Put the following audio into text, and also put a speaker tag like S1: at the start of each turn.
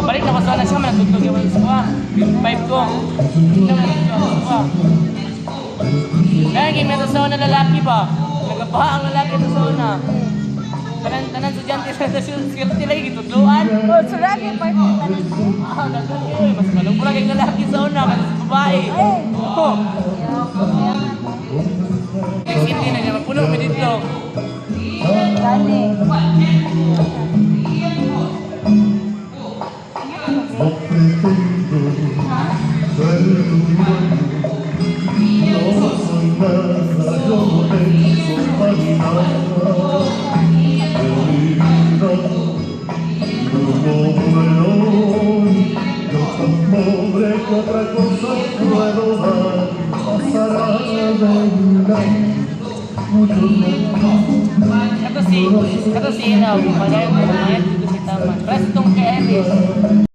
S1: Balik na ko sa siya, manatugtog yung sa kuha. Yung 5 ko. Siya manatugtog sa kuha. Kaya game ito sa una lalaki ba? Nagabaha ang lalaki ito sa una. Tanan sa dyan, security lagi, gitudluan.
S2: Oh, so lagi party tanan.
S1: Dagan yun. Mas malong pula kayong lalaki sa una, kasi sa babae. Oo. Hindi na niya, mapuno kami dito.
S2: Gani.
S3: Pobre que otra cosa puedo dar, pasará de
S1: Kato si, Inaw, pagayang mga dito si Taman. Press itong kay Ellis.